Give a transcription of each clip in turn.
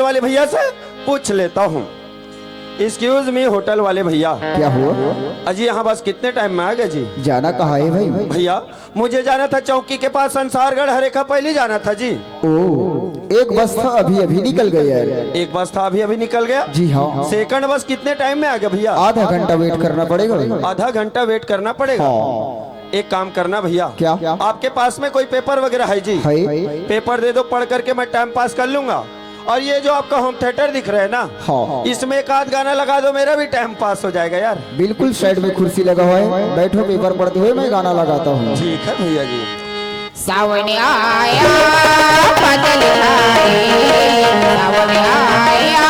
वाले भैया से पूछ लेता हूँ। एक्सक्यूज मी होटल वाले भैया, क्या हुआ? अजी यहाँ बस कितने टाइम में आ गए जी? जाना कहाँ है भाई? भैया मुझे जाना था चौकी के पास संसारगढ़ हरेखा पहले जाना था जी। एक बस था अभी अभी निकल गया यार। एक बस था अभी अभी निकल गया? जी हाँ। सेकंड बस कितने टाइम में आ गया भैया? आधा घंटा वेट करना पड़ेगा। आधा घंटा वेट करना पड़ेगा? हाँ। एक काम करना भैया, क्या? आपके पास में कोई पेपर वगैरह है जी? है। पेपर दे दो, पढ़ करके मैं टाइम पास कर लूंगा। और ये जो आपका होम थिएटर दिख रहा है ना, हाँ। इसमें एक आध गाना लगा दो, मेरा भी टाइम पास हो जाएगा यार। बिल्कुल, साइड में कुर्सी लगा हुआ है, बैठो पेपर पढ़ते हुए मैं गाना लगाता हूँ। ठीक है भैया जी। सावन आया बादल छाए, सावन आया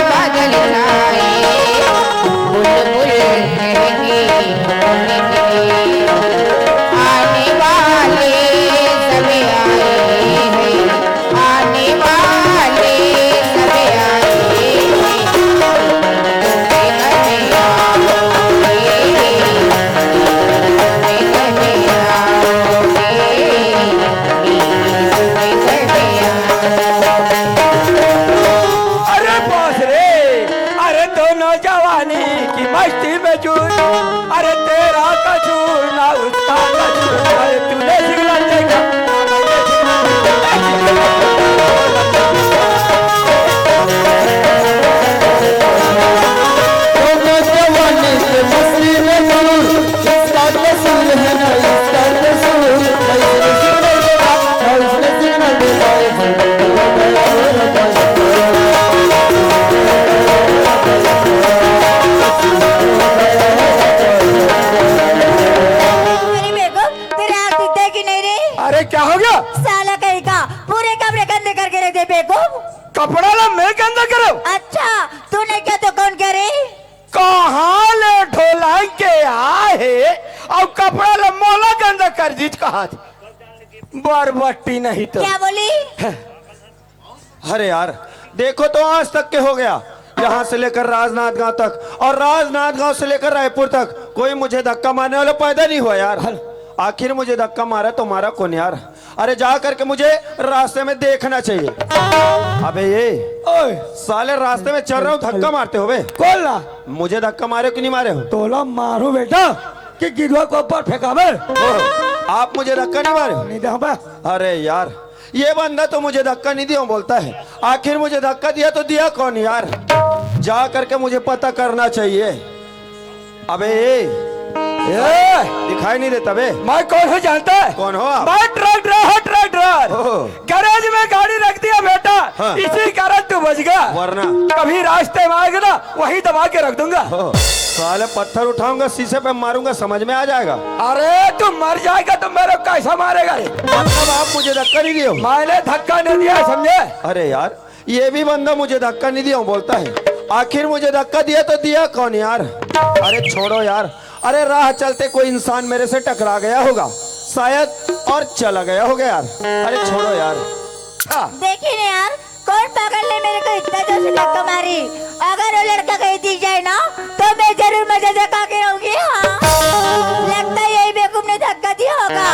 बादल छाए, बुलबुल कहेगी आने वाले सब आए हैं, आने वाले सब आए अरे बॉस रे, अरे दोनों जवानी की मस्ती में चूर, अरे तेरा कसूर ना उसका कसूर, अरे तूने सिग्नल देखा क्या हो गया? साला कहीं का पूरे कमरे गंदे करके रख दे बेवकूफ। कपड़ा ला मैं गंदा करो? अच्छा तूने क्या तो कौन करे? कहाँ ले ढोला के आए और कपड़ा ला मोला गंदा कर दी कहा बरबट्टी नहीं तो क्या बोली? अरे यार देखो तो आज तक के हो गया, यहाँ से लेकर राजनांदगांव तक और राजनांदगांव से लेकर रायपुर तक कोई मुझे धक्का मारने वाला पैदा नहीं हुआ यार। आखिर मुझे धक्का मारा तो मारा कौन यार? अरे जा करके मुझे रास्ते में देखना चाहिए। अबे ये ओए साले रास्ते में चल रहा हूँ धक्का मारते हो बे? कौन ला? मुझे धक्का मारे कि नहीं मारे हो? तोला मारो बेटा कि गिरवा को ऊपर फेंका बे। आप मुझे धक्का नहीं मारे हो? नहीं दे बे। अरे यार ये बंदा तो मुझे धक्का नहीं दिया बोलता है, आखिर मुझे धक्का दिया तो दिया कौन यार? जा करके मुझे पता करना चाहिए। अबे ये दिखाई नहीं देता बे? मैं कौन हो जानता है? कौन हो आप? मैं ट्रक ड्राइवर गैरेज में गाड़ी रख दिया बेटा। हाँ। इसी कारण तू बच गया, वरना कभी रास्ते में आएगा ना वही दबा के रख दूंगा। साले पत्थर उठाऊंगा शीशे पे मारूंगा, समझ में आ जाएगा। अरे तू मर जाएगा तो मेरे को कैसा मारेगा रे? मतलब आप मुझे धक्का नहीं दिए हो? मैंने धक्का नहीं दिया समझे? अरे यार ये भी बंदा मुझे धक्का नहीं दिया बोलता है, आखिर मुझे धक्का दिया तो दिया कौन यार? अरे छोड़ो यार, अरे राह चलते कोई इंसान मेरे से टकरा गया होगा शायद और चला गया होगा यार। अरे छोड़ो यार। देखिए ना यार कौन पागल ने मेरे को इतना जोर से धक्का मारी। अगर वो लड़का कहीं दिख जाए ना तो मैं जरूर मजा धक्का के रहूंगी। हाँ लगता है यही बेवकूफ ने धक्का दिया होगा।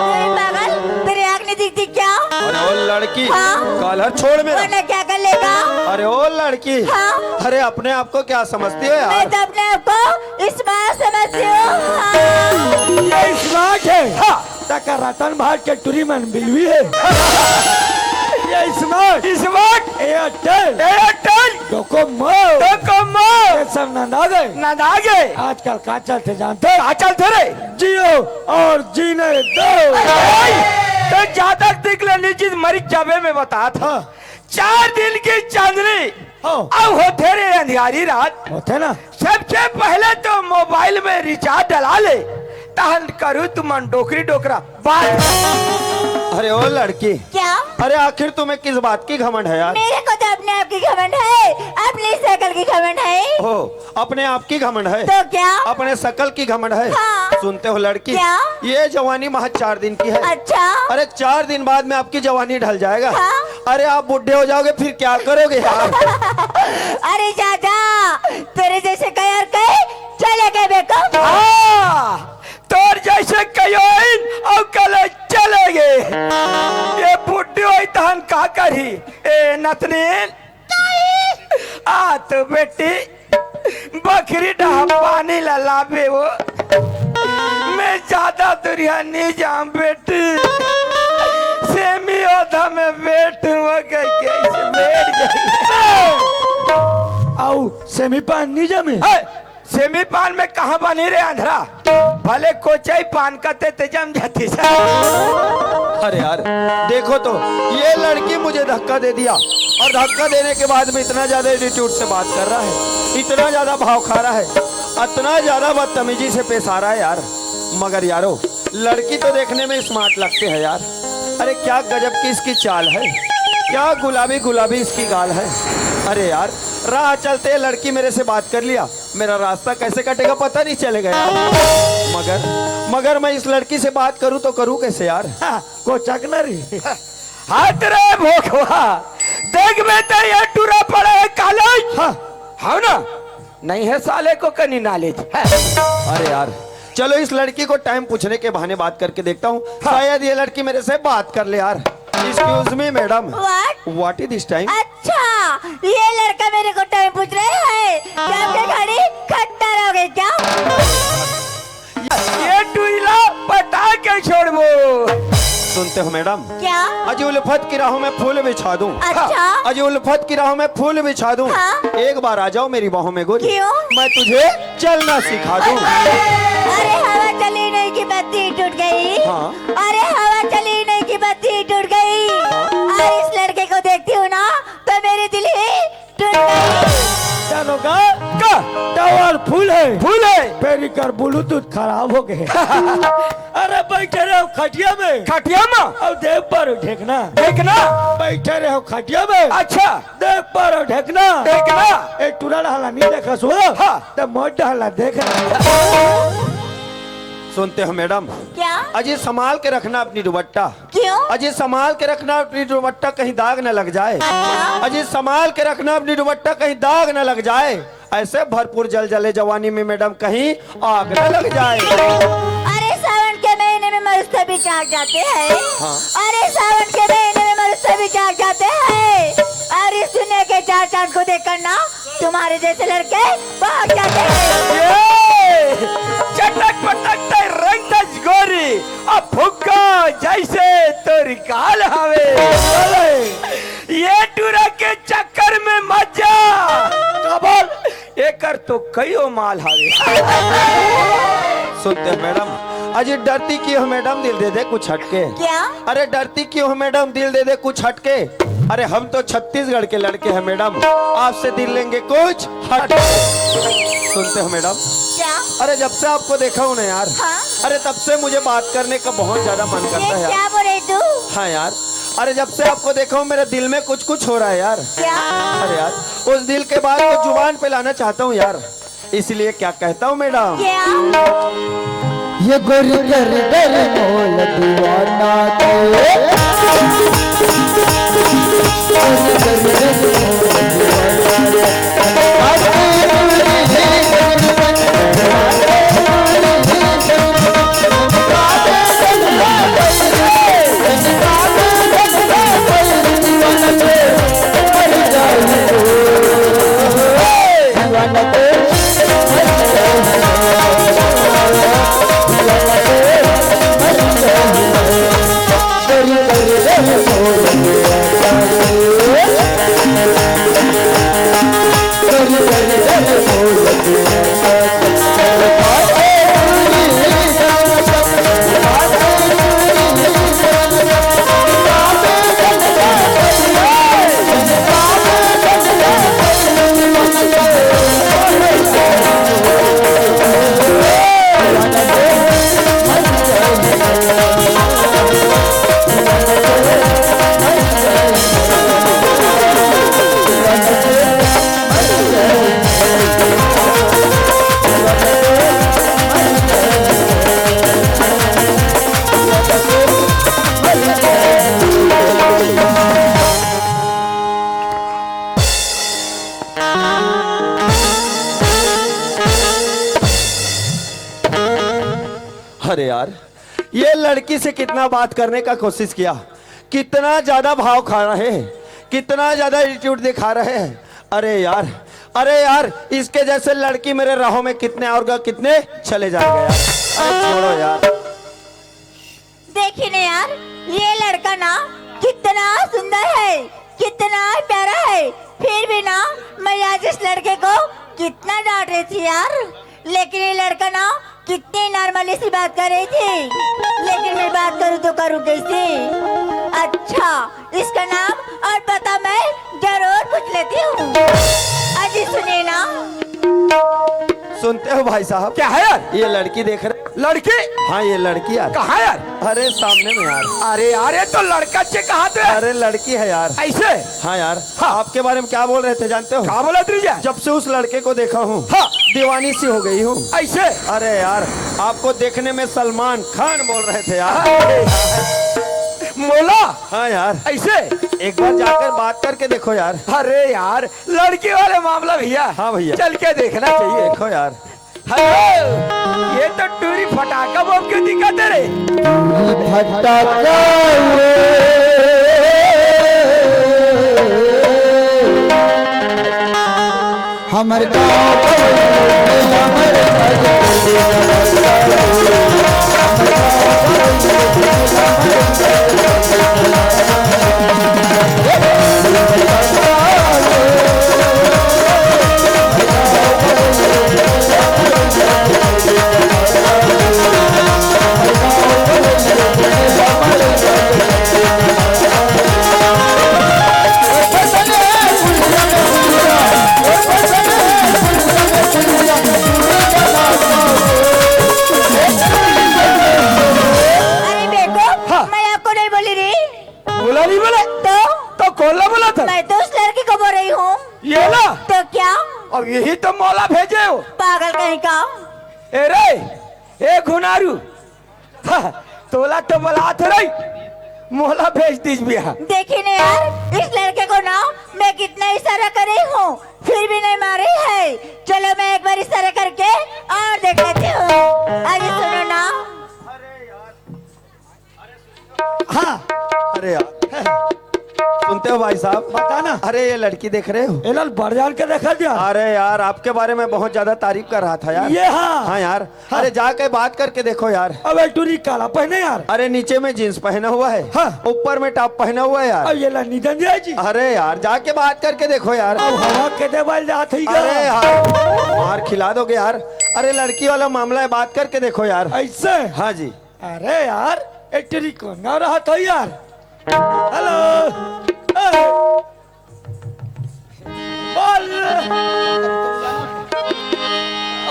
अरे पागल तेरे आँख नहीं दिखती क्या? अरे ओ लड़की हाँ? कॉलर छोड़ मेरा। वरना क्या कर लेगा? अरे ओ लड़की हाँ? अरे अपने आप को क्या समझती हो यार? मैं तो अपने आप को स्मार्ट समझती हूँ। हाँ। ये स्मार्ट है। हाँ। टक्कर रतन भाट के टूरी मन बिलवी है। ये स्मार्ट एयरटेल डोकोमो ये सब नंदा गए। आजकल का चलते जानते रे जियो और जीने दो। तो ज्यादा दिखने चीज मरी जावे में बता था 4 दिन की चांदनी अब होते रे अंधियारी रात होते ना। सबसे पहले तो मोबाइल में रिचार्ज डला ले तहन करूँ तुम डोकरी डोकरा बात। अरे ओ लड़की क्या? अरे आखिर तुम्हें किस बात की घमंड है यार? मेरे को तो अपने आप की घमंड है, अपनी शकल की घमंड है। ओ अपने आप की घमंड है तो क्या? अपने शकल की घमंड है। हाँ। सुनते हो लड़की क्या? ये जवानी महज 4 दिन की है। अच्छा अरे 4 दिन बाद में आपकी जवानी ढल जाएगा। हाँ? अरे आप बुढ़े हो जाओगे फिर क्या करोगे यार? अरे चाचा तेरे जैसे कयार कहे चले गए बेको। तोर जैसे कयोइन और कल चले गए। ये बुढ़ी हुई तहन का करी ए नतनी तो बेटी बकरी डहा पानी लावे वो मैं ज्यादा दुरिया नहीं जाऊं बेटी सेमी ओधा में बैठूंगा कैसे बैठ गई आओ सेमी पान नहीं जमे सेमी पान में कहाँ बनी रे आंध्रा भले कोचाई पान का ते जम जाती से अरे यार देखो तो ये लड़की मुझे धक्का दे दिया और धक्का देने के बाद में इतना ज्यादा एटीट्यूड से बात कर रहा है, इतना ज्यादा भाव खा रहा है, इतना ज्यादा बदतमीजी से पेश आ रहा है यार। मगर यारो लड़की तो देखने में स्मार्ट लगती है यार। अरे क्या गजब की इसकी चाल है, क्या गुलाबी गुलाबी इसकी गाल है। अरे यार राह चलते लड़की मेरे से बात कर लिया, मेरा रास्ता कैसे कटेगा पता नहीं चलेगा यार। मगर मैं इस लड़की से बात करूं तो करूं कैसे यार। को चकनरी हाथ रे भोखवा देख में तो ये टूरा पड़ा है कॉलेज हाँ ना नहीं है साले को कनी नॉलेज है। अरे यार चलो इस लड़की को टाइम पूछने के बहाने बात करके देखता हूँ, शायद ये लड़की मेरे से बात कर ले यार। Excuse me madam, what is this time? अच्छा ये लड़का मेरे को टाइम पूछ रहे हैं, क्या आपके गाड़ी खट्टर हो गई क्या? ये टुईला पटा के छोड़ वो। सुनते हो मैडम, क्या? अजी उल्फत की राहों में फूल बिछा दूं। अच्छा अजी उल्फत की राहों में फूल बिछा दूं। हाँ? एक बार आ जाओ मेरी बाहों में गोरी, क्यों? मैं तुझे चलना सिखा दूं। अरे हवा चली नहीं की बत्ती टूट गई। हाँ? अरे हवा चली नहीं की बत्ती टूट गई। और इस लड़के को देखती हूँ ना तो मेरी दिल ही टूट गई। चलो का टावर फूल है पेरी कर ब्लूटूथ खराब हो गए। अरे बैठे रहो खटिया में अब देख पर ढेकना बैठे रहो खटिया में। अच्छा देख पर ढेकना एक टूरा डाला नहीं देखा सो तो मोट डाला देखना। सुनते हो मैडम, क्या? अजी संभाल के रखना अपनी दुपट्टा। क्यों? अजी संभाल के रखना अपनी दुपट्टा, कहीं दाग न लग जाए। अजी संभाल के रखना अपनी दुपट्टा, कहीं दाग न लग जाए। ऐसे भरपूर जल जले जवानी में मैडम कहीं आग न लग जाए। अरे सावन के महीने में मरुस्ते भी जाग जाते हैं। हाँ? अरे सावन के महीने में मरुस्ते भी जाग जाते हैं। और इस दुनिया के चार चांद को देखकर ना तुम्हारे जैसे लड़के भाग जाते हैं। चटक पटक रंग तज गोरी अब फुक्का जैसे तोरी काल हवे। ये टूरा के चक्कर में मजा कबल एकर तो कईयो माल हवे। सुनते हो मैडम, अजी डरती क्यों हो मैडम, दिल दे दे कुछ हटके। क्या? अरे डरती क्यों हो मैडम, दिल दे दे कुछ हटके। अरे हम तो छत्तीसगढ़ के लड़के हैं मैडम, आपसे दिल लेंगे कुछ हटके। सुनते हो मैडम, क्या? अरे जब से आपको देखा हूँ ना यार, हाँ? अरे तब से मुझे बात करने का बहुत ज्यादा मन करता है ये यार। क्या बोल रही तू? हाँ यार, अरे जब से आपको देखा हूँ मेरे दिल में कुछ कुछ हो रहा है यार। क्या? अरे यार उस दिल के बाद को जुबान पे लाना चाहता हूँ यार, इसलिए क्या कहता हूँ मैडम। क्या? ये गोर गर गर मोल दीवाना के अरे यार ये लड़की से कितना बात करने का कोशिश किया, कितना ज्यादा भाव खा रहे हैं, कितना ज्यादा एटीट्यूड दिखा रहे हैं। अरे यार अरे यार इसके जैसे लड़की मेरे राहों में कितने और कितने चले जाएंगे यार। अरे छोड़ो यार। देखिए ना यार, ये लड़का ना कितना सुंदर है, कितना प्यारा है, फिर भी ना मैं आज इस लड़के को कितना डांट रही थी यार, लेकिन ये लड़का ना कितनी नॉर्मली सी बात कर रही थी, लेकिन मैं बात करूँ तो करूँ कैसे? अच्छा, इसका नाम और पता मैं जरूर पूछ लेती हूँ। अजी सुनिए ना। सुनते हो भाई साहब? क्या है यार? ये लड़की देख रहे? लड़की? हाँ ये लड़की यार। कहाँ यार? अरे सामने में यार। अरे यार ये तो लड़का चे कहा तो अरे लड़की है यार। ऐसे? हाँ यार। हाँ। आपके बारे में क्या बोल रहे थे जानते हो? कहा बोला तुझे? जब से उस लड़के को देखा हूँ हाँ। दीवानी सी हो गई हूँ। ऐसे? अरे यार आपको देखने में सलमान खान बोल रहे थे यार। मोला? हाँ यार। ऐसे? एक बार जाकर बात करके देखो यार। अरे यार लड़की वाले मामला भैया। हाँ भैया। चल के देखना चाहिए। देखो यार। हेलो, ये तो टूरी फटाका बम क्यों दिखाते रे? फटाका हमर अरे बेटो, मैं आपको नहीं बोली रही बोला नहीं बोले? तो कौन ला बोला था? मैं तो उस लड़की को बोल रही हूँ। ये ना? तो क्या? और यही तो मौला भेजे हो। पागल कहीं का। ए रे, ए घुनारू, तोला तो बोला था रही, मौला भेज दीज बिया। देखिए ना यार, इस लड़के को ना मैं कितना इशारा कर रही हूँ, फिर भी नहीं मारी है। चलो मैं एक बार इशारा करके और देख लेती हूँ। आगे सुनो ना। हाँ अरे यार सुनते हो भाई साहब? बता ना। अरे ये लड़की देख रहे हो? एलाल बढ़ जान के देखा दिया। अरे यार आपके बारे में बहुत ज्यादा तारीफ कर रहा था यार। ये हाँ। हाँ यार। हाँ। अरे जाके बात करके देखो यार। अब एक टूरी काला पहने यार। अरे नीचे में जींस पहना हुआ है। हाँ। ऊपर में टॉप पहना हुआ है यार। अब ये ला निधन जाए जी। अरे यार जाके बात करके देखो यार। अब हवा के देवल जात ही अरे यार मार खिला दोगे यार। अरे लड़की वाला मामला है, बात करके देखो यार। ऐसे? हाँ जी। अरे यार एक टूरी को ना रहा था यार। हेलो,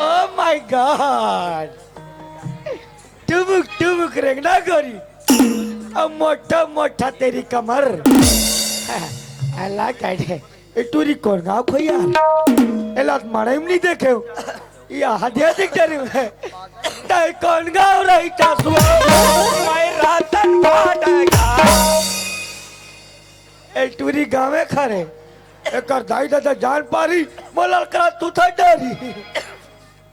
ओह माय गॉड, टुमुक टुमुक रेंगना गोरी, अब मोटा मोटा तेरी कमर। अल्लाह काटे, टूरी कौन गाँव खो यार? एलात मारे नहीं देखे हो? या हदिया दिख रही है। ताई कौन गाँव रही चासुआ? मैं रातन भाटेगा। ए टूरी गाँवे खरे, एक दाई दादा जान पारी, बोला करा तू था डरी।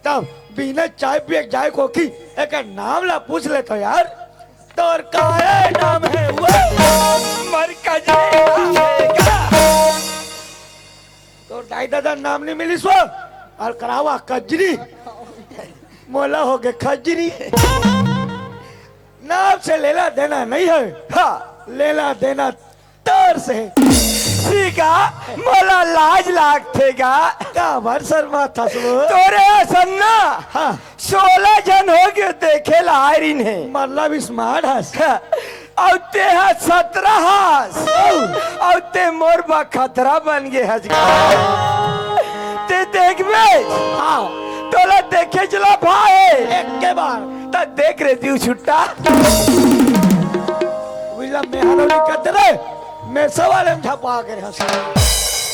तब बिना चाय पिए जाए को की एक नाम ला पूछ ले तो यार। तोर काहे नाम है वो? मरकज तोर दाई दादा नाम नहीं मिली सो और करावा कजरी, मोला हो गए खजरी। नाम से लेना देना नहीं है। हाँ लेना देना तोर से सीखा, मोला लाज लागतेगा। का भर शर्मा था तोरे सन्ना। हाँ 16 जन हो गए देखे लारिन है, मतलब स्मार्ट हस। और ते 17 हस, और ते मोर बा खतरा बन गए हज। ते देख बे। हाँ तोला देखे चला भाई एक के बार तो देख रहे थी छुट्टा। विला मेहनो निकतरे मैं सवाल में छपा कर हंस।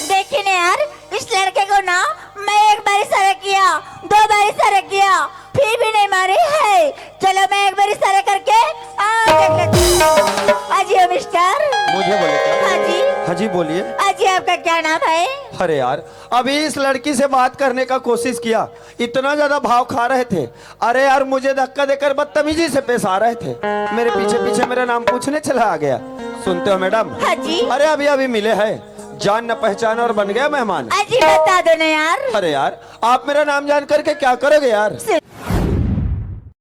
देखिए ना यार, इस लड़के को ना मैं एक बार इशारा किया, 2 बार इशारा किया, फिर भी नहीं मारी है। चलो मैं एक बार इशारा करके देख लेती हूँ। अजी मिस्टर। मुझे बोले क्या? हाँ जी। हाँ जी बोलिए। अजी आपका क्या नाम है? अरे यार अभी इस लड़की से बात करने का कोशिश किया, इतना ज्यादा भाव खा रहे थे। अरे यार मुझे धक्का देकर बदतमीजी से पेश आ रहे थे, मेरे पीछे पीछे मेरा नाम पूछने चला आ गया। सुनते हो मैडम? हाँ जी। अरे अभी अभी मिले हैं, जान न पहचान और बन गया मेहमान। अजी बता दो ना यार। अरे यार, आप मेरा नाम जान करके क्या करोगे यार?